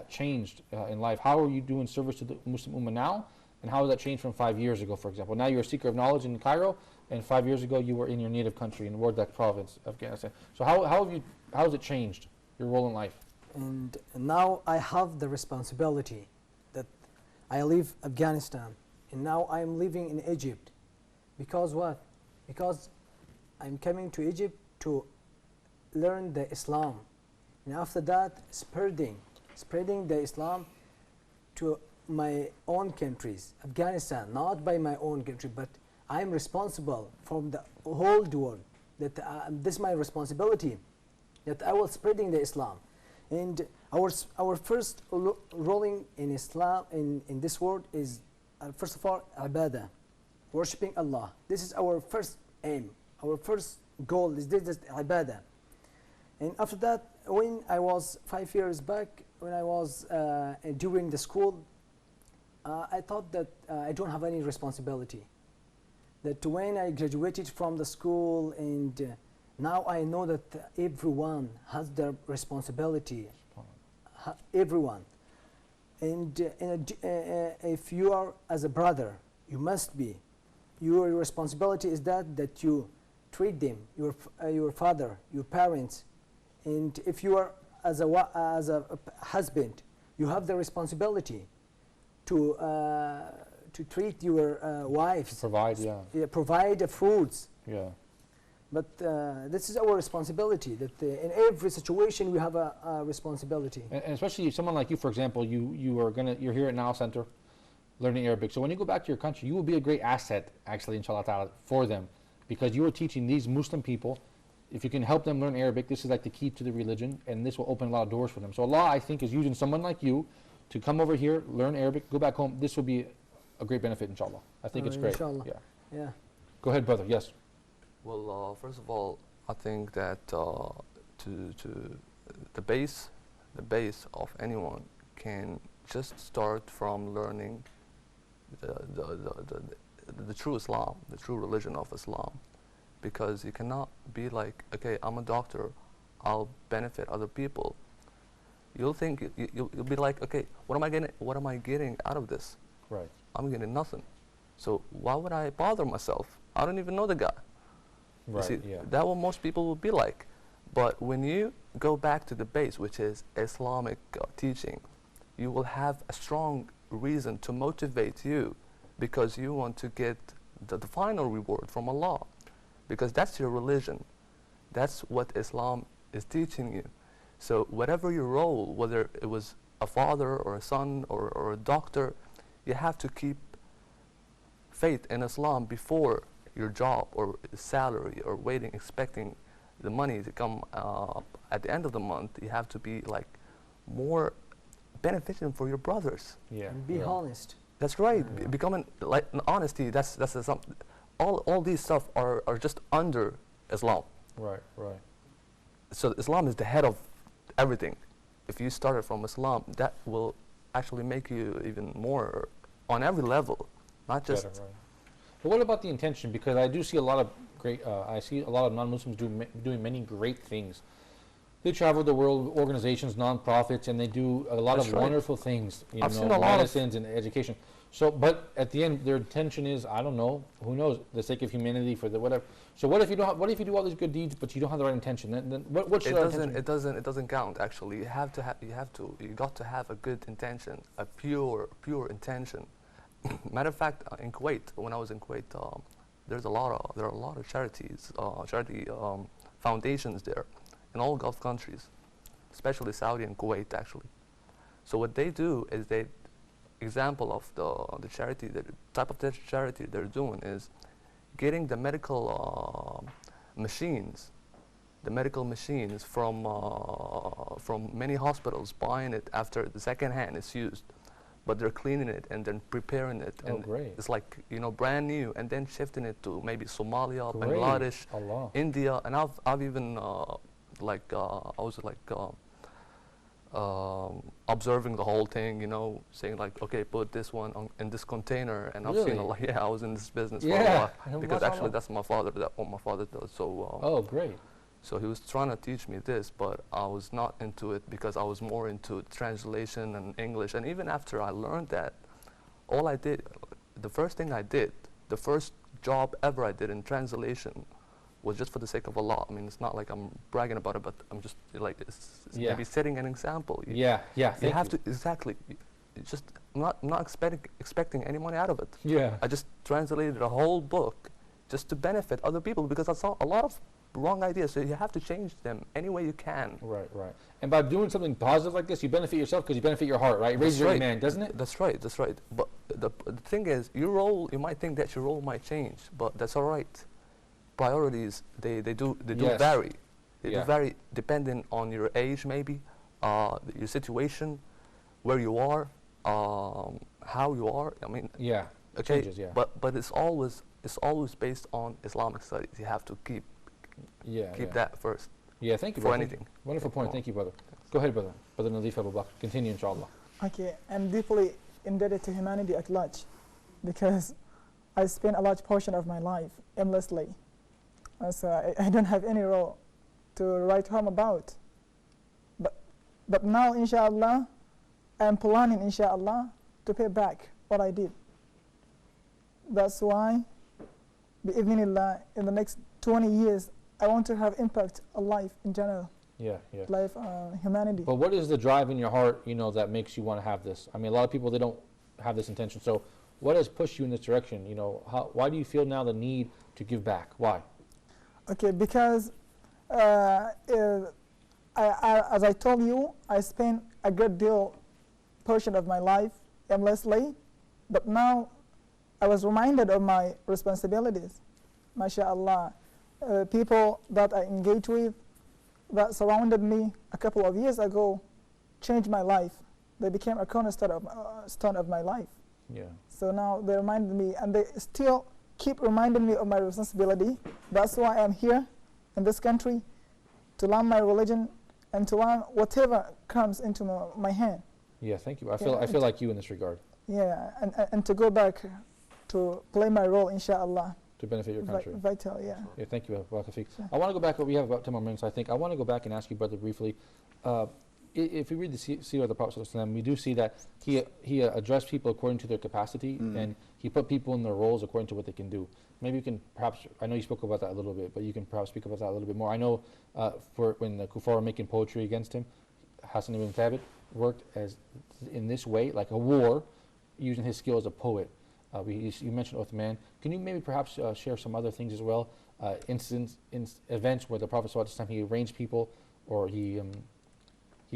Speaker 1: changed in life? How are you doing service to the Muslim Ummah now? And how has that changed from 5 years ago, for example? Now you're a seeker of knowledge in Cairo, and 5 years ago you were in your native country, in Wardak province, Afghanistan. So how has it changed, your role in life?
Speaker 3: And now I have the responsibility that I leave Afghanistan, and now I'm living in Egypt. Because what? Because I'm coming to Egypt to learn the Islam, and after that spreading the Islam to my own countries, Afghanistan, not by my own country, but I'm responsible from the whole world. That this is my responsibility, that I will spreading the Islam. And our first rolling in Islam in this world is first of all ibadah, worshipping Allah. This is our first aim, our first goal is this ibadah. And after that, when I was 5 years back, when I was during the school, I thought that I don't have any responsibility. That when I graduated from the school, and now I know that everyone has their responsibility. Everyone. And if you are as a brother, you must be. Your responsibility is that you treat them, your father, your parents. And if you are as a husband, you have the responsibility to treat your wives.
Speaker 1: To provide,
Speaker 3: provide the foods. But this is our responsibility, that in every situation we have a responsibility.
Speaker 1: And especially someone like you, for example, you're here at Nile Center learning Arabic. So when you go back to your country, you will be a great asset, actually, inshallah ta'ala, for them. because you are teaching these Muslim people. If you can help them learn Arabic, this is like the key to the religion, and this will open a lot of doors for them. So Allah, I think, is using someone like you to come over here, learn Arabic, go back home. This will be a great benefit, inshallah. I think it's great.
Speaker 3: Inshallah.
Speaker 1: Yeah.
Speaker 3: Yeah.
Speaker 1: Go ahead, brother. Yes.
Speaker 4: Well, first of all, I think that the base of anyone can just start from learning the true Islam, the true religion of Islam, because you cannot be like, okay, I'm a doctor, I'll benefit other people. You'll think you'll be like, okay, what am I getting out of this?
Speaker 1: Right.
Speaker 4: I'm getting nothing. So why would I bother myself? I don't even know the guy.
Speaker 1: Right.
Speaker 4: You see,
Speaker 1: Yeah.
Speaker 4: that what most people will be like. But when you go back to the base, which is Islamic teaching, you will have a strong reason to motivate you, because you want to get the final reward from Allah, because that's your religion. That's what Islam is teaching you. So whatever your role, whether it was a father or a son or a doctor, you have to keep faith in Islam before your job or salary or waiting, expecting the money to come at the end of the month. You have to be like more beneficial for your brothers.
Speaker 1: Yeah.
Speaker 3: And be
Speaker 1: yeah.
Speaker 3: honest.
Speaker 4: That's right.
Speaker 1: Yeah.
Speaker 4: Becoming like honesty. That's all these stuff are just under Islam.
Speaker 1: Right. Right.
Speaker 4: So Islam is the head of everything. If you started from Islam, that will actually make you even more on every level, not just.
Speaker 1: Better, right. But what about the intention? Because I do see a lot of great. I see a lot of non-Muslims doing many great things. They travel the world, organizations, non-profits, and they do a lot
Speaker 4: That's
Speaker 1: of
Speaker 4: right.
Speaker 1: wonderful things. You
Speaker 4: I've
Speaker 1: know,
Speaker 4: seen a lot of-
Speaker 1: medicines and education. So, but at the end, their intention is, I don't know, who knows, the sake of humanity, for the whatever. So, what if you don't? What if you do all these good deeds, but you don't have the right intention? Then what should our intention?
Speaker 4: It doesn't count actually. You got to have a good intention, a pure intention. Matter of fact, in Kuwait, when I was in Kuwait, there are a lot of charities, charity foundations there, in all Gulf countries, especially Saudi and Kuwait actually. So what they do is example of the charity, the type of charity they're doing is getting the medical machines from many hospitals, buying it after the second hand is used, but they're cleaning it and then preparing it,
Speaker 1: Oh,
Speaker 4: and
Speaker 1: great.
Speaker 4: it's like brand new, and then shifting it to maybe Somalia,
Speaker 1: Great.
Speaker 4: Bangladesh,
Speaker 1: Allah.
Speaker 4: India, and I've even I was like observing the whole thing, saying like, okay, put this one in this container, and I've seen a
Speaker 1: Really?
Speaker 4: lot. Yeah, I was in this business for
Speaker 1: Yeah.
Speaker 4: a while, because actually that's what my father does. So
Speaker 1: Oh, great.
Speaker 4: so he was trying to teach me this, but I was not into it because I was more into translation and English. And even after I learned that, the first job ever I did in translation was just for the sake of Allah. I mean, it's not like I'm bragging about it, but I'm just like, it's
Speaker 1: Yeah.
Speaker 4: maybe setting an example.
Speaker 1: Yeah. Yeah.
Speaker 4: You have to, exactly. Just not expecting any money out of it.
Speaker 1: Yeah.
Speaker 4: I just translated a whole book just to benefit other people, because I saw a lot of wrong ideas. So you have to change them any way you can.
Speaker 1: Right. Right. And by doing something positive like this, you benefit yourself because you benefit your heart, right? It raises your iman, doesn't it?
Speaker 4: That's right. That's right. But the thing is, your role, you might think that your role might change, but that's all right. Priorities, they do
Speaker 1: Yes.
Speaker 4: vary. They
Speaker 1: Yeah.
Speaker 4: do vary depending on your age, maybe, your situation, where you are, how you are. I mean,
Speaker 1: Yeah. It
Speaker 4: okay,
Speaker 1: changes, yeah.
Speaker 4: but it's always based on Islamic studies. You have to keep
Speaker 1: Yeah.
Speaker 4: that first
Speaker 1: Yeah. Thank you,
Speaker 4: for
Speaker 1: brother.
Speaker 4: anything.
Speaker 1: Wonderful point.
Speaker 4: Oh.
Speaker 1: Thank you, brother. Go ahead, brother. Brother Nadif Abu Bakr. Continue, inshallah.
Speaker 5: Okay, I'm deeply indebted to humanity at large because I spent a large portion of my life aimlessly. So I don't have any role to write home about. But now, inshallah, I'm planning, inshallah, to pay back what I did. That's why, bi'idhnillah, in the next 20 years, I want to have impact on life in general,
Speaker 1: Yeah. Yeah.
Speaker 5: life, humanity.
Speaker 1: But what is the drive in your heart, that makes you want to have this? I mean, a lot of people, they don't have this intention. So what has pushed you in this direction? Why do you feel now the need to give back? Why?
Speaker 5: Okay, because as I told you, I spent a good portion of my life aimlessly, but now I was reminded of my responsibilities. mashallah, people that I engage with, that surrounded me a couple of years ago, changed my life. They became a cornerstone of my life.
Speaker 1: Yeah.
Speaker 5: So now they remind me, and they still keep reminding me of my responsibility. That's why I'm here in this country, to learn my religion and to learn whatever comes into my hand.
Speaker 1: Yeah, thank you. I feel like you in this regard.
Speaker 5: Yeah, and to go back to play my role, inshallah.
Speaker 1: To benefit your country.
Speaker 5: Vital, yeah.
Speaker 1: Yeah, thank you, Barakallahu Feek.
Speaker 5: Sure.
Speaker 1: I want to go back, we have about 10 more minutes, I think. I want to go back and ask you, brother, briefly. If we read the seerah of the Prophet ﷺ, we do see that he addressed people according to their capacity, and he put people in their roles according to what they can do. Maybe you can perhaps, I know you spoke about that a little bit, but you can perhaps speak about that a little bit more. I know for when the kuffar were making poetry against him, Hassan ibn Thabit worked as in this way, like a war, using his skill as a poet. You mentioned Uthman. Can you maybe perhaps share some other things as well? Events where the Prophet ﷺ, he arranged people, or he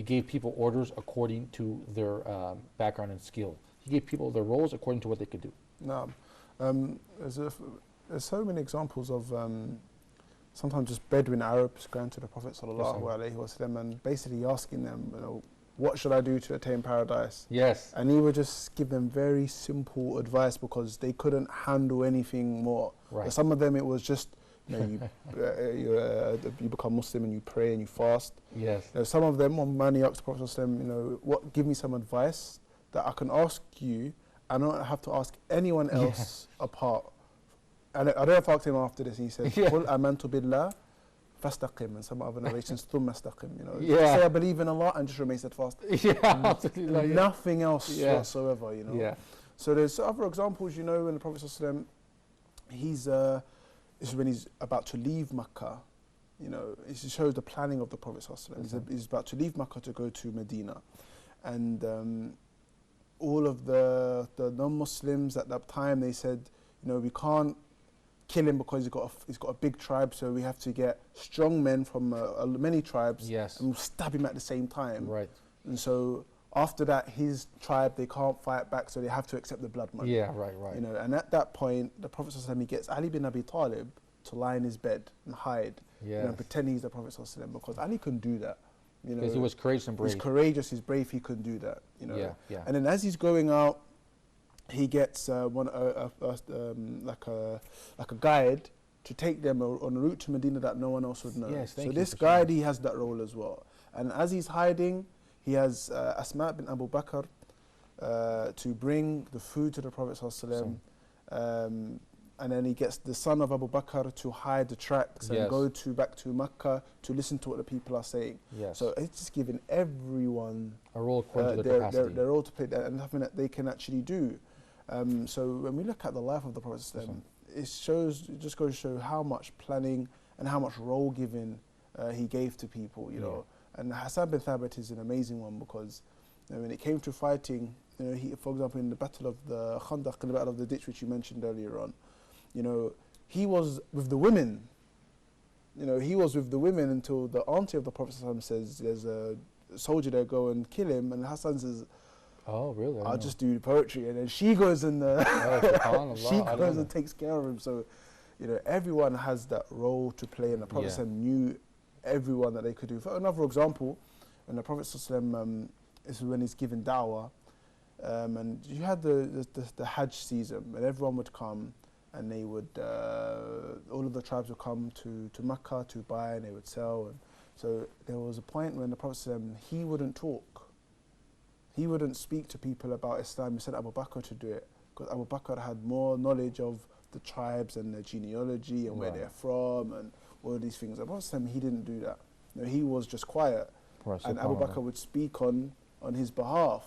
Speaker 1: gave people orders according to their background and skill. He gave people their roles according to what they could do.
Speaker 2: No, there's so many examples of sometimes just Bedouin Arabs going to the Prophet ﷺ and basically asking them, what should I do to attain paradise?
Speaker 1: Yes.
Speaker 2: And he would just give them very simple advice because they couldn't handle anything more.
Speaker 1: Right.
Speaker 2: Some of them it was just, you become Muslim and you pray and you fast.
Speaker 1: Yes.
Speaker 2: Some of them, when Mani asked the Prophet ﷺ, give me some advice that I can ask you, I don't have to ask anyone else apart. And I don't know if I asked him after this, he said, قُلْ آمَنْتُ بِاللَّهِ فَاسْتَقِمْ, and some other narrations, ثُمَّ اسْتَقِمْ, say I believe in Allah and just remain steadfast. Nothing else whatsoever,
Speaker 1: Yeah.
Speaker 2: So there's other examples, when the Prophet ﷺ, this is when he's about to leave Makkah. It shows the planning of the Prophet ﷺ. He's about to leave Makkah to go to Medina. And all of the non-Muslims at that time, they said, we can't kill him because he's got a big tribe, so we have to get strong men from many tribes and we'll stab him at the same time.
Speaker 1: Right.
Speaker 2: And so after that, his tribe, they can't fight back, so they have to accept the blood money.
Speaker 1: Yeah, right.
Speaker 2: And at that point, the Prophet ﷺ, he gets Ali bin Abi Talib to lie in his bed and hide, and pretend he's the Prophet ﷺ, because Ali couldn't do that.
Speaker 1: Because he was courageous and brave.
Speaker 2: He's courageous, he's brave, he couldn't do that.
Speaker 1: Yeah.
Speaker 2: And then as he's going out, he gets like a guide to take them on a route to Medina that no one else would know.
Speaker 1: Yes,
Speaker 2: so this guide, he has that role as well. And as he's hiding, he has Asma bin Abu Bakr to bring the food to the Prophet ﷺ. And then he gets the son of Abu Bakr to hide the tracks and go back to Mecca to listen to what the people are saying.
Speaker 1: Yes.
Speaker 2: So it's just giving everyone
Speaker 1: a role according to their capacity.
Speaker 2: Their role to play and something that they can actually do. So when we look at the life of the Prophet ﷺ, it just goes to show how much planning and how much role giving he gave to people, And Hassan bin Thabit is an amazing one because when it came to fighting, he, for example, in the Battle of the Khandaq, the Battle of the Ditch, which you mentioned earlier on, he was with the women. He was with the women until the auntie of the Prophet ﷺ says, there's a soldier there, go and kill him. And Hassan says,
Speaker 1: oh, really?
Speaker 2: I'll just do the poetry. And then she goes and and takes care of him. So, everyone has that role to play, and the Prophet ﷺ knew everyone that they could do. For another example, when the Prophet ﷺ, this is when he's giving da'wah, and you had the Hajj season, and everyone would come, and they would, all of the tribes would come to Makkah to buy, and they would sell. And so there was a point when the Prophet ﷺ, he wouldn't talk. He wouldn't speak to people about Islam. He sent Abu Bakr to do it, because Abu Bakr had more knowledge of the tribes and their genealogy and where they're from and all of these things. The Prophet ﷺ, he didn't do that. He was just quiet. And Abu Bakr would speak on his behalf.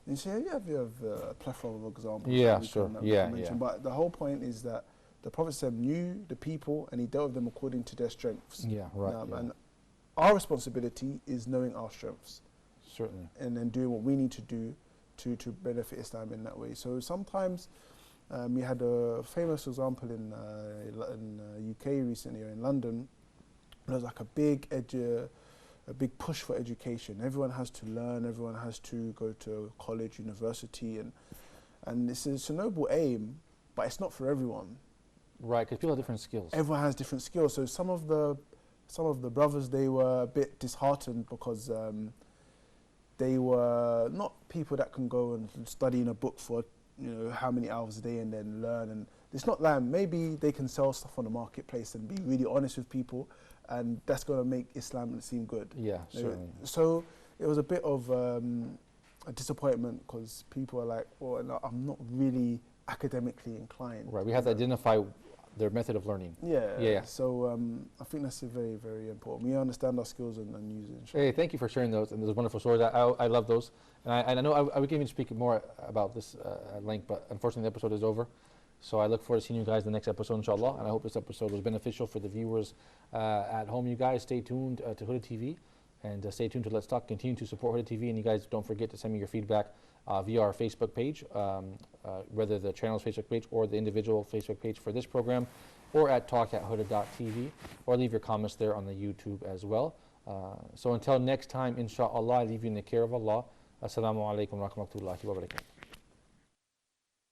Speaker 2: And you say, you have a plethora of examples.
Speaker 1: Yeah, sure.
Speaker 2: But the whole point is that the Prophet ﷺ knew the people and he dealt with them according to their strengths. And our responsibility is knowing our strengths.
Speaker 1: Certainly.
Speaker 2: And then doing what we need to do to benefit Islam in that way. So sometimes we had a famous example in UK recently, or in London. There was like a big push for education. Everyone has to learn, everyone has to go to college, university, and it's a noble aim, but it's not for everyone.
Speaker 1: Right, because people have different skills.
Speaker 2: Everyone has different skills. So some of the brothers, they were a bit disheartened because they were not people that can go and study in a book for how many hours a day and then learn. And it's not that. Maybe they can sell stuff on the marketplace and be really honest with people, and that's going to make Islam seem good.
Speaker 1: Yeah, certainly.
Speaker 2: So it was a bit of a disappointment because people are like, well, no, I'm not really academically inclined.
Speaker 1: Right, we have to identify their method of learning.
Speaker 2: Yeah. So I think that's very, very important. We understand our skills and use it.
Speaker 1: Hey, thank you for sharing those and those wonderful stories. I love those. And I know I would even speak more about this at length, but unfortunately the episode is over. So I look forward to seeing you guys in the next episode, inshallah. And I hope this episode was beneficial for the viewers at home. You guys stay tuned to Huda TV and stay tuned to Let's Talk. Continue to support Huda TV. And you guys don't forget to send me your feedback via our Facebook page, whether the channel's Facebook page or the individual Facebook page for this program, or at talk@huda.tv, or leave your comments there on the YouTube as well. So until next time, inshallah, I leave you in the care of Allah. Assalamu alaikum wa rahmatullahi wa barakatuh.